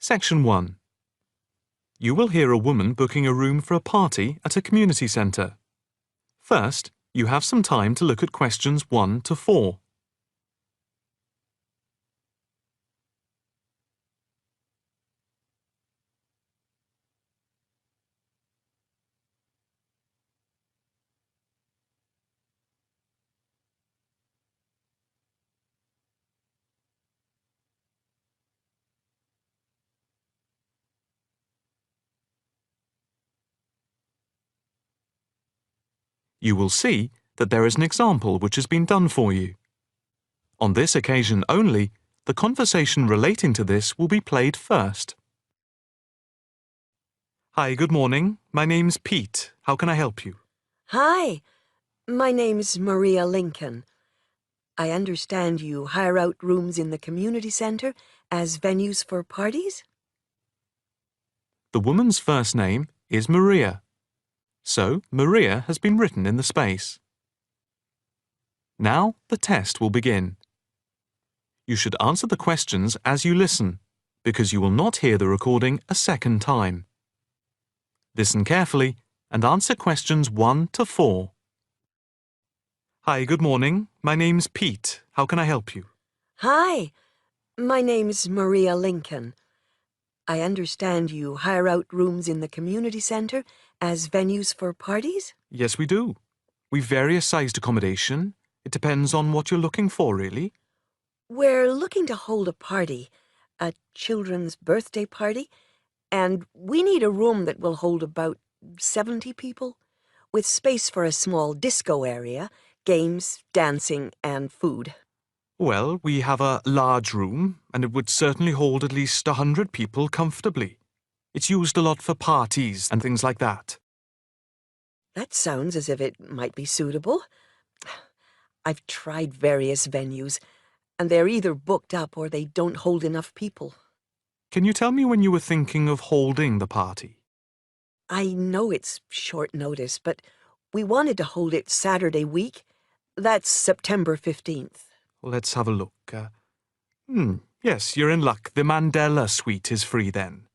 Section 1. You will hear a woman booking a room for a party at a community centre. First, you have some time to look at questions 1 to 4. You will see that there is an example which has been done for you. On this occasion only, the conversation relating to this will be played first. Hi, good morning. My name's Pete. How can I help you? Hi, my name's Maria Lincoln. I understand you hire out rooms in the community center as venues for parties? The woman's first name is Maria. So, Maria has been written in the space. Now, the test will begin. You should answer the questions as you listen, because you will not hear the recording a second time. Listen carefully and answer questions 1 to 4. Hi, good morning. My name's Pete. How can I help you? Hi, my name's Maria Lincoln. I understand you hire out rooms in the community center as venues for parties? Yes, we do. We've various sized accommodation. It depends on what you're looking for, really. We're looking to hold a party, a children's birthday party, and we need a room that will hold about 70 people, with space for a small disco area, games, dancing, and food. Well, we have a large room, and it would certainly hold at least 100 people comfortably. It's used a lot for parties and things like that. That sounds as if it might be suitable. I've tried various venues, and they're either booked up or they don't hold enough people. Can you tell me when you were thinking of holding the party? I know it's short notice, but we wanted to hold it Saturday week. That's September 15th. Let's have a look. Yes, you're in luck. The Mandela suite is free then.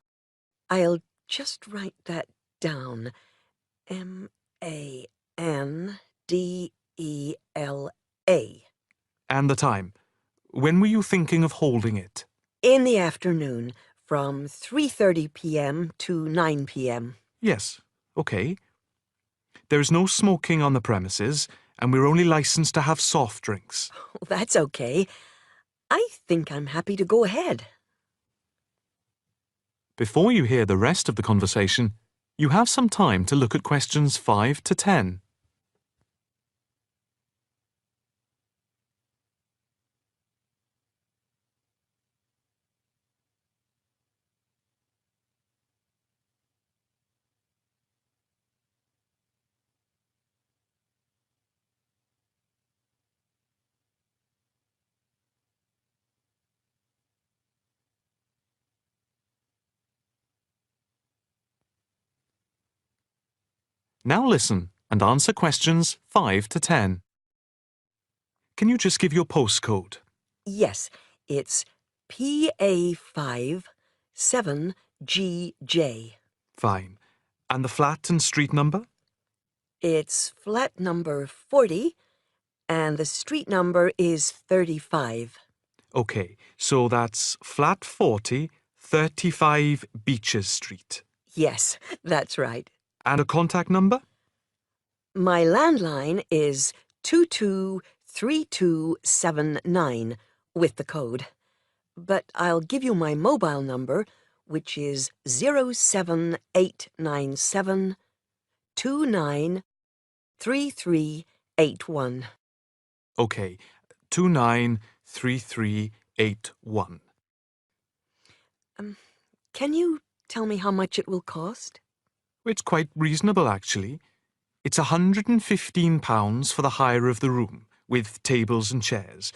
I'll just write that down. Mandela. And the time. When were you thinking of holding it? In the afternoon, from 3:30 p.m. to 9 p.m. Yes, okay. There is no smoking on the premises, and we're only licensed to have soft drinks. That's okay. I think I'm happy to go ahead. Before you hear the rest of the conversation, you have some time to look at questions 5 to 10. Now listen and answer questions 5 to 10. Can you just give your postcode? Yes, it's PA5 7GJ. Fine. And the flat and street number? It's flat number 40, and the street number is 35. Okay, so that's flat 40, 35 Beaches Street. Yes, that's right. And a contact number? My landline is 223279 with the code. But I'll give you my mobile number, which is 07897 293381. Okay, 293381. Can you tell me how much it will cost? It's quite reasonable, actually. It's £115 for the hire of the room, with tables and chairs.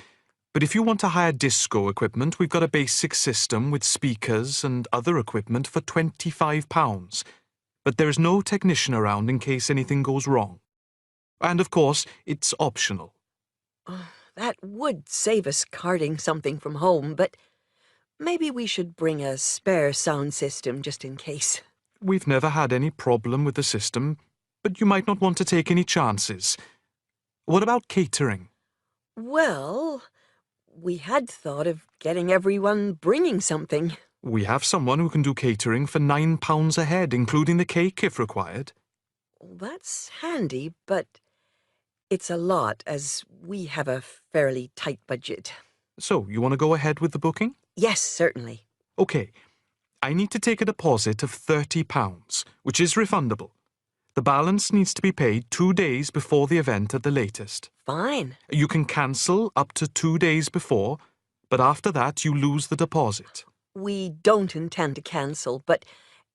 But if you want to hire disco equipment, we've got a basic system with speakers and other equipment for £25. But there is no technician around in case anything goes wrong. And of course, it's optional. That would save us carting something from home, but Maybe we should bring a spare sound system just in case. We've never had any problem with the system, but you might not want to take any chances. What about catering? Well, we had thought of getting everyone bringing something. We have someone who can do catering for £9 a head, including the cake if required. That's handy, but it's a lot as we have a fairly tight budget. So, you want to go ahead with the booking? Yes, certainly. OK. I need to take a deposit of £30, which is refundable. The balance needs to be paid 2 days before the event at the latest. Fine. You can cancel up to 2 days before, but after that you lose the deposit. We don't intend to cancel, but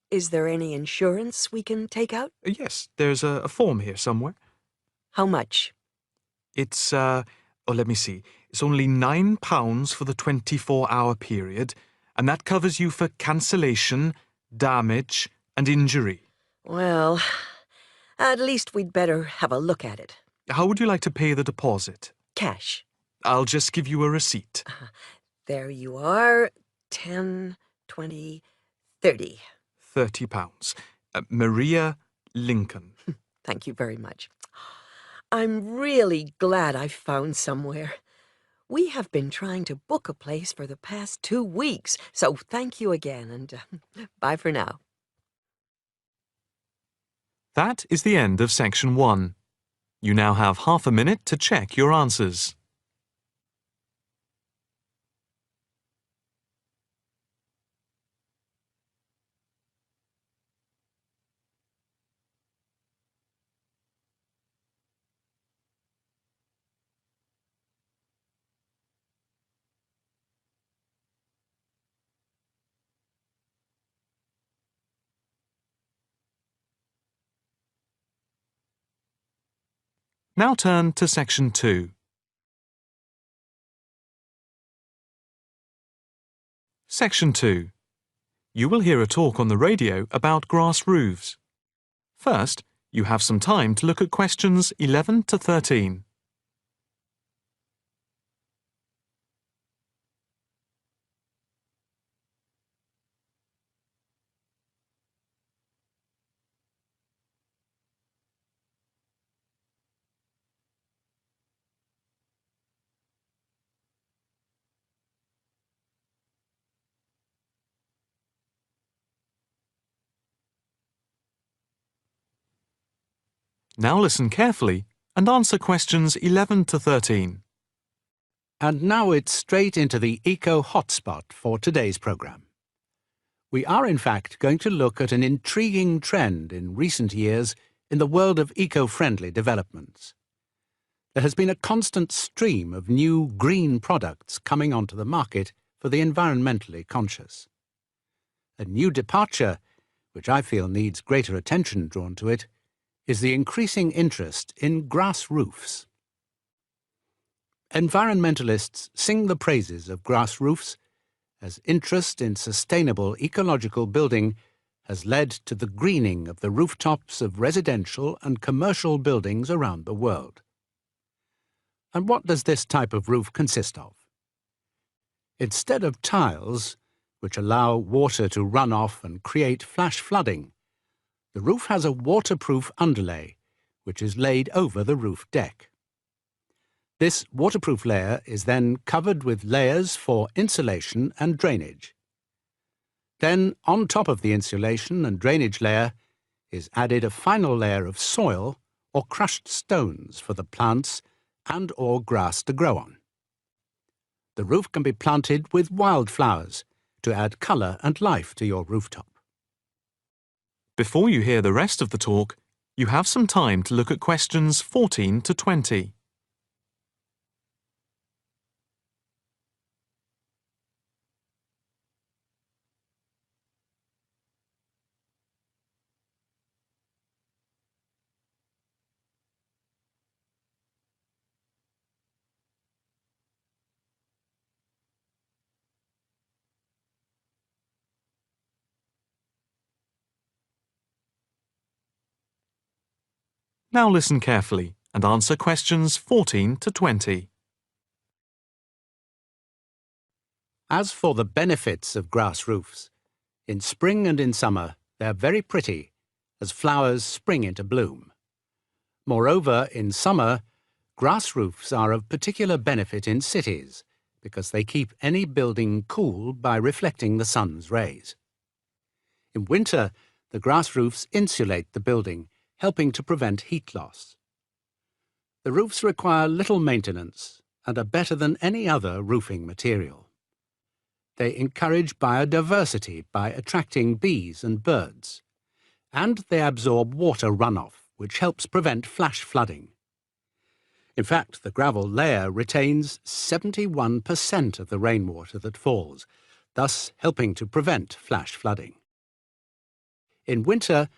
is there any insurance we can take out? Yes, there's a form here somewhere. How much? It's, let me see. It's only £9 for the 24-hour period, and that covers you for cancellation, damage, and injury. Well, at least we'd better have a look at it. How would you like to pay the deposit? Cash. I'll just give you a receipt. There you are. 10, 20, 30. £30. Maria Lincoln. Thank you very much. I'm really glad I found somewhere. We have been trying to book a place for the past 2 weeks, so thank you again, and bye for now. That is the end of section 1. You now have half a minute to check your answers. Now turn to section 2. Section 2. You will hear a talk on the radio about grass roofs. First, you have some time to look at questions 11 to 13. Now listen carefully and answer questions 11 to 13. And now it's straight into the Eco Hotspot for today's programme. We are in fact going to look at an intriguing trend in recent years in the world of eco-friendly developments. There has been a constant stream of new green products coming onto the market for the environmentally conscious. A new departure, which I feel needs greater attention drawn to it, is the increasing interest in grass roofs. Environmentalists sing the praises of grass roofs as interest in sustainable ecological building has led to the greening of the rooftops of residential and commercial buildings around the world. And what does this type of roof consist of? Instead of tiles, which allow water to run off and create flash flooding, the roof has a waterproof underlay, which is laid over the roof deck. This waterproof layer is then covered with layers for insulation and drainage. Then, on top of the insulation and drainage layer, is added a final layer of soil or crushed stones for the plants and/or grass to grow on. The roof can be planted with wildflowers to add colour and life to your rooftop. Before you hear the rest of the talk, you have some time to look at questions 14 to 20. Now listen carefully and answer questions 14 to 20. As for the benefits of grass roofs, in spring and in summer they're very pretty as flowers spring into bloom. Moreover, in summer, grass roofs are of particular benefit in cities because they keep any building cool by reflecting the sun's rays. In winter, the grass roofs insulate the building, helping to prevent heat loss. The roofs require little maintenance and are better than any other roofing material. They encourage biodiversity by attracting bees and birds, and they absorb water runoff, which helps prevent flash flooding. In fact, the gravel layer retains 71% of the rainwater that falls, thus helping to prevent flash flooding. In winter,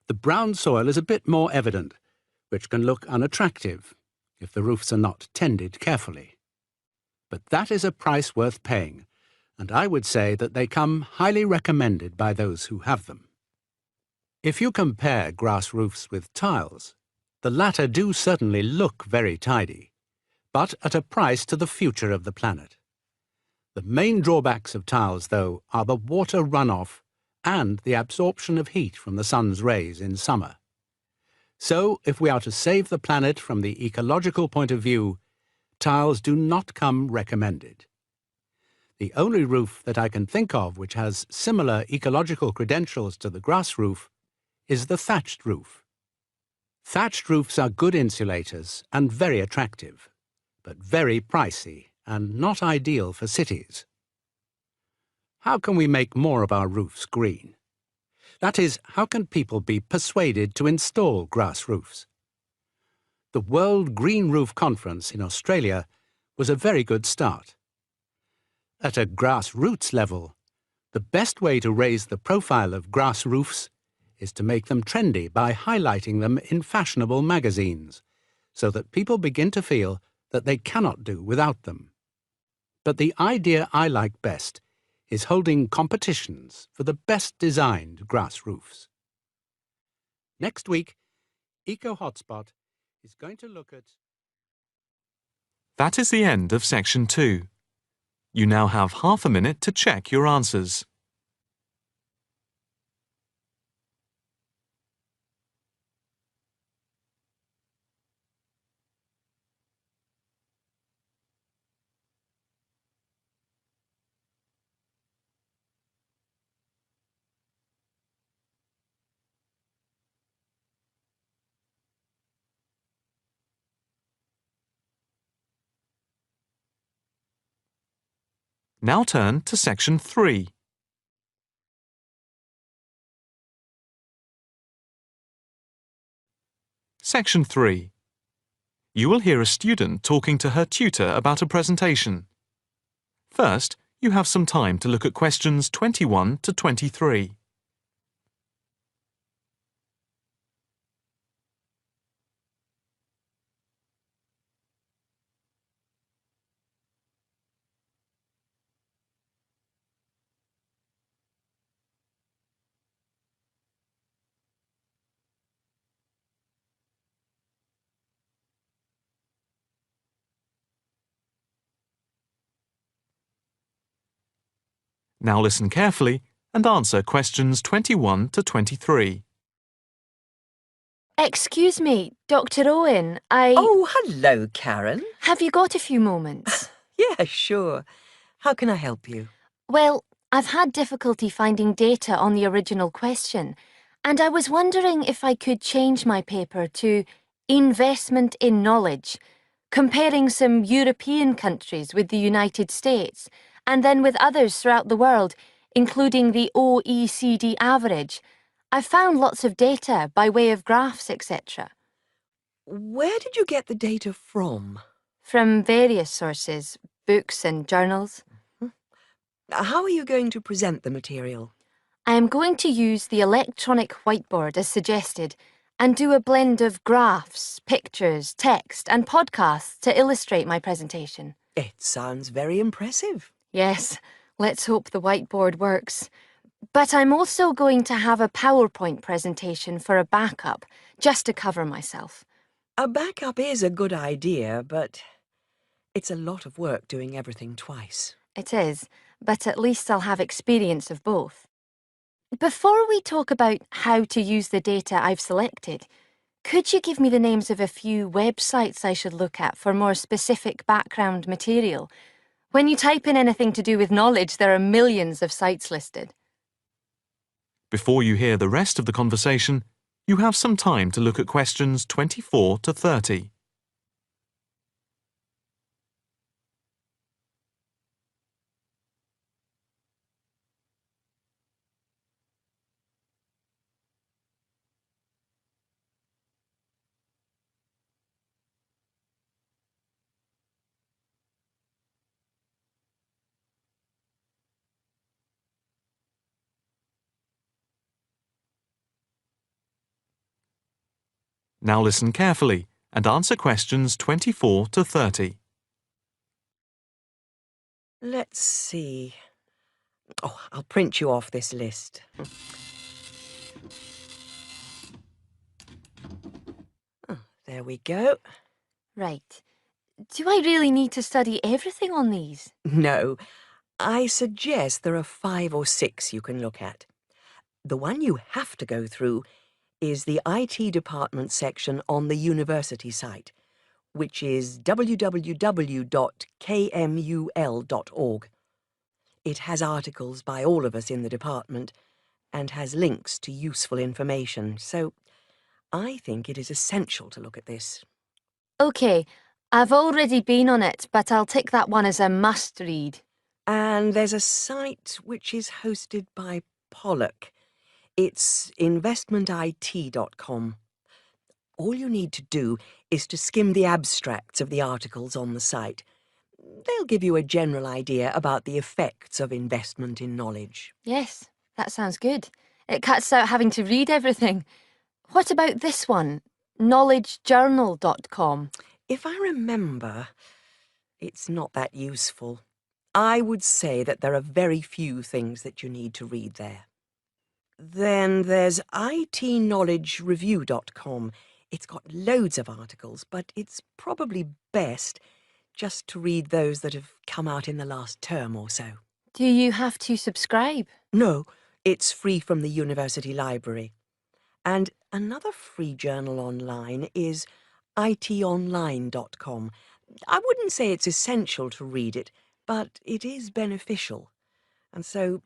the brown soil is a bit more evident, which can look unattractive if the roofs are not tended carefully. But that is a price worth paying, and I would say that they come highly recommended by those who have them. If you compare grass roofs with tiles, the latter do certainly look very tidy, but at a price to the future of the planet. The main drawbacks of tiles, though, are the water runoff and the absorption of heat from the sun's rays in summer. So, if we are to save the planet from the ecological point of view, tiles do not come recommended. The only roof that I can think of which has similar ecological credentials to the grass roof is the thatched roof. Thatched roofs are good insulators and very attractive, but very pricey and not ideal for cities. How can we make more of our roofs green? That is, how can people be persuaded to install grass roofs? The World Green Roof Conference in Australia was a very good start. At a grassroots level, the best way to raise the profile of grass roofs is to make them trendy by highlighting them in fashionable magazines, so that people begin to feel that they cannot do without them. But the idea I like best is holding competitions for the best designed grass roofs. Next week, Eco Hotspot is going to look at... That is the end of section 2. You now have half a minute to check your answers. Now turn to section 3. Section 3. You will hear a student talking to her tutor about a presentation. First, you have some time to look at questions 21 to 23. Now listen carefully and answer questions 21 to 23. Excuse me, Dr. Owen, Oh, hello, Karen. Have you got a few moments? Yeah, sure. How can I help you? Well, I've had difficulty finding data on the original question, and I was wondering if I could change my paper to Investment in Knowledge, comparing some European countries with the United States, and then with others throughout the world, including the OECD average. I found lots of data by way of graphs, etc. Where did you get the data from? From various sources, books and journals. How are you going to present the material? I am going to use the electronic whiteboard as suggested and do a blend of graphs, pictures, text and podcasts to illustrate my presentation. It sounds very impressive. Yes, let's hope the whiteboard works. But I'm also going to have a PowerPoint presentation for a backup, just to cover myself. A backup is a good idea, but it's a lot of work doing everything twice. It is, but at least I'll have experience of both. Before we talk about how to use the data I've selected, could you give me the names of a few websites I should look at for more specific background material? When you type in anything to do with knowledge, there are millions of sites listed. Before you hear the rest of the conversation, you have some time to look at questions 24 to 30. Now listen carefully and answer questions 24 to 30. Let's see. Oh, I'll print you off this list. Oh, there we go. Right. Do I really need to study everything on these? No, I suggest there are 5 or 6 you can look at. The one you have to go through is the IT department section on the university site, which is www.kmul.org. It has articles by all of us in the department and has links to useful information, so I think it is essential to look at this. OK, I've already been on it, but I'll tick that one as a must-read. And there's a site which is hosted by Pollock. It's investmentit.com. All you need to do is to skim the abstracts of the articles on the site. They'll give you a general idea about the effects of investment in knowledge. Yes, that sounds good. It cuts out having to read everything. What about this one? knowledgejournal.com. If I remember, it's not that useful. I would say that there are very few things that you need to read there. Then there's itknowledgereview.com. It's got loads of articles, but it's probably best just to read those that have come out in the last term or so. Do you have to subscribe? No, it's free from the university library. And another free journal online is itonline.com. I wouldn't say it's essential to read it, but it is beneficial. And so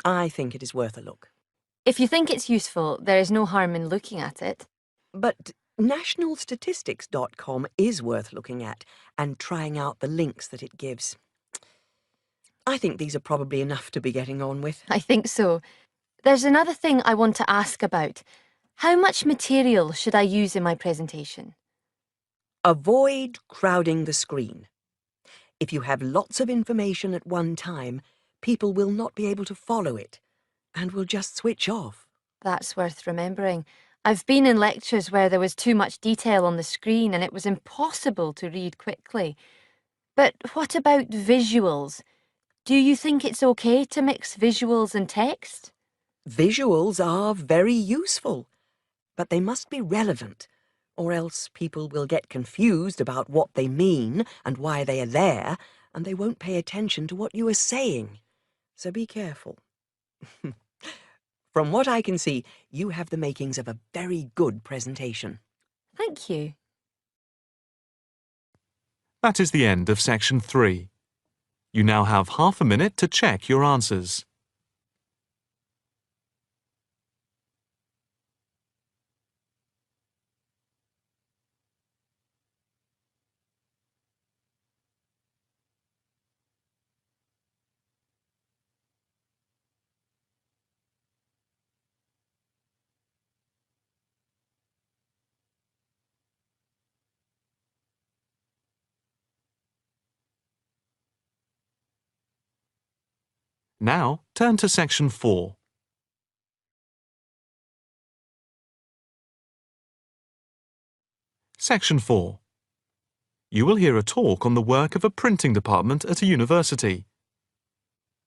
I think it is worth a look. If you think it's useful, there is no harm in looking at it. But nationalstatistics.com is worth looking at and trying out the links that it gives. I think these are probably enough to be getting on with. I think so. There's another thing I want to ask about. How much material should I use in my presentation? Avoid crowding the screen. If you have lots of information at one time, people will not be able to follow it and will just switch off. That's worth remembering. I've been in lectures where there was too much detail on the screen and it was impossible to read quickly. But what about visuals? Do you think it's okay to mix visuals and text? Visuals are very useful, but they must be relevant, or else people will get confused about what they mean and why they are there, and they won't pay attention to what you are saying. So be careful. From what I can see, you have the makings of a very good presentation. Thank you. That is the end of section 3. You now have half a minute to check your answers. Now turn to section 4. Section 4. You will hear a talk on the work of a printing department at a university.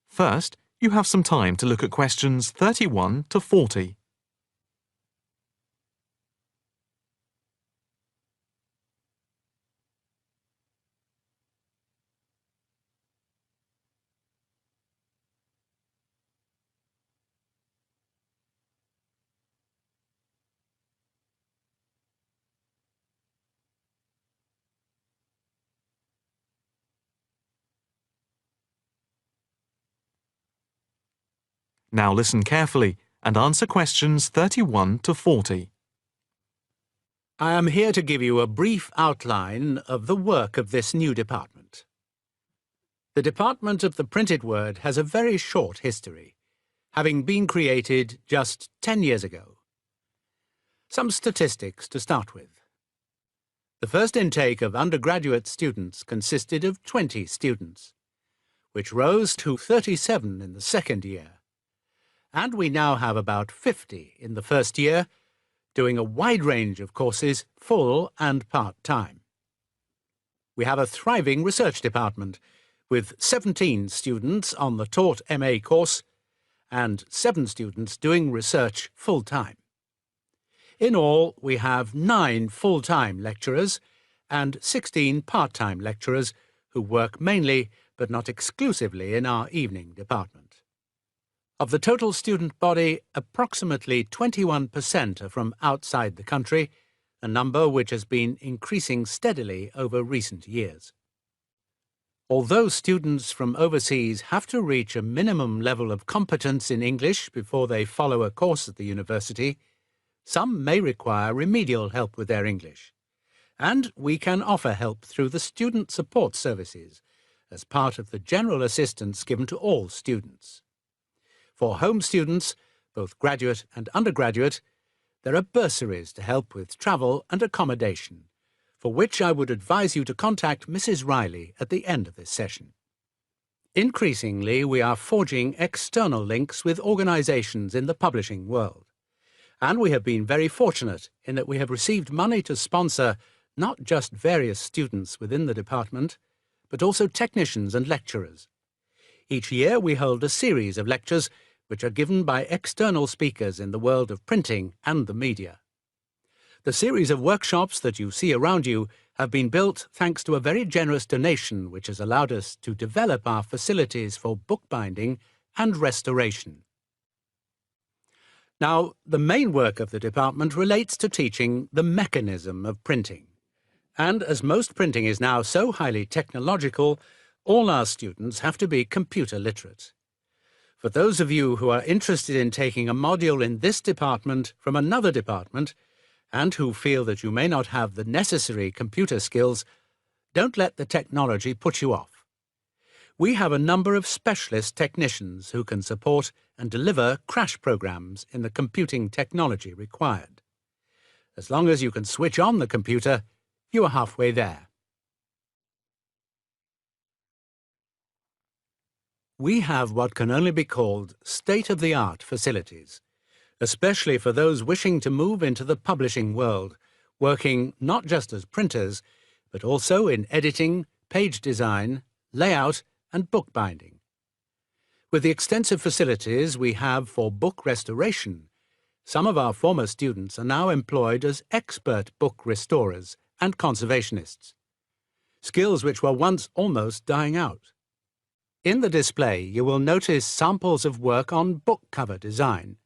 First, you have some time to look at questions 31 to 40. Now listen carefully and answer questions 31 to 40. I am here to give you a brief outline of the work of this new department. The Department of the Printed Word has a very short history, having been created just 10 years ago. Some statistics to start with. The first intake of undergraduate students consisted of 20 students, which rose to 37 in the second year. And we now have about 50 in the first year, doing a wide range of courses, full and part-time. We have a thriving research department, with 17 students on the taught MA course and 7 students doing research full-time. In all, we have 9 full-time lecturers and 16 part-time lecturers who work mainly but not exclusively in our evening department. Of the total student body, approximately 21% are from outside the country, a number which has been increasing steadily over recent years. Although students from overseas have to reach a minimum level of competence in English before they follow a course at the university, some may require remedial help with their English, and we can offer help through the Student Support Services as part of the general assistance given to all students. For home students, both graduate and undergraduate, there are bursaries to help with travel and accommodation, for which I would advise you to contact Mrs. Riley at the end of this session. Increasingly, we are forging external links with organisations in the publishing world. And we have been very fortunate in that we have received money to sponsor not just various students within the department, but also technicians and lecturers. Each year we hold a series of lectures which are given by external speakers in the world of printing and the media. The series of workshops that you see around you have been built thanks to a very generous donation which has allowed us to develop our facilities for bookbinding and restoration. Now, the main work of the department relates to teaching the mechanism of printing. And as most printing is now so highly technological, all our students have to be computer literate. For those of you who are interested in taking a module in this department from another department, and who feel that you may not have the necessary computer skills, don't let the technology put you off. We have a number of specialist technicians who can support and deliver crash programs in the computing technology required. As long as you can switch on the computer, you are halfway there. We have what can only be called state-of-the-art facilities, especially for those wishing to move into the publishing world, working not just as printers, but also in editing, page design, layout, and bookbinding. With the extensive facilities we have for book restoration, some of our former students are now employed as expert book restorers and conservationists, skills which were once almost dying out. In the display, you will notice samples of work on book cover design,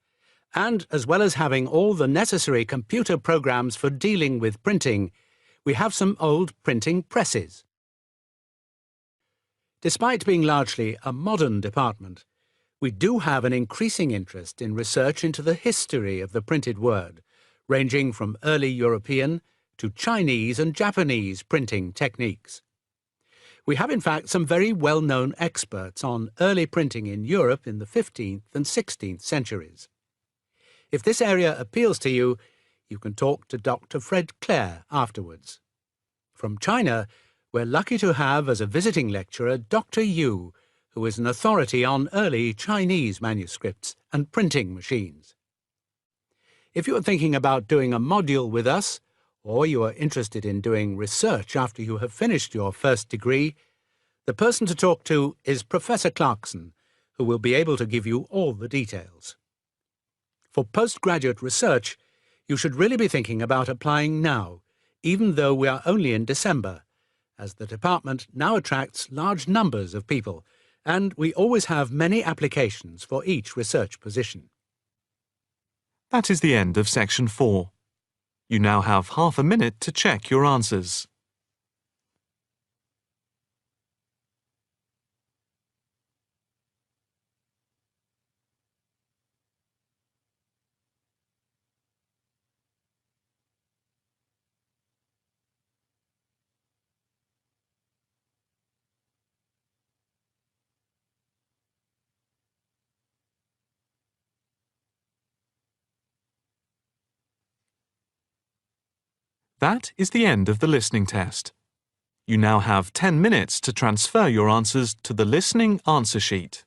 and as well as having all the necessary computer programs for dealing with printing, we have some old printing presses. Despite being largely a modern department, we do have an increasing interest in research into the history of the printed word, ranging from early European to Chinese and Japanese printing techniques. We have in fact some very well-known experts on early printing in Europe in the 15th and 16th centuries. If this area appeals to you, you can talk to Dr. Fred Clare afterwards. From China, we're lucky to have as a visiting lecturer Dr. Yu, who is an authority on early Chinese manuscripts and printing machines. If you are thinking about doing a module with us, or you are interested in doing research after you have finished your first degree, the person to talk to is Professor Clarkson, who will be able to give you all the details. For postgraduate research, you should really be thinking about applying now, even though we are only in December, as the department now attracts large numbers of people, and we always have many applications for each research position. That is the end of section 4. You now have half a minute to check your answers. That is the end of the listening test. You now have 10 minutes to transfer your answers to the listening answer sheet.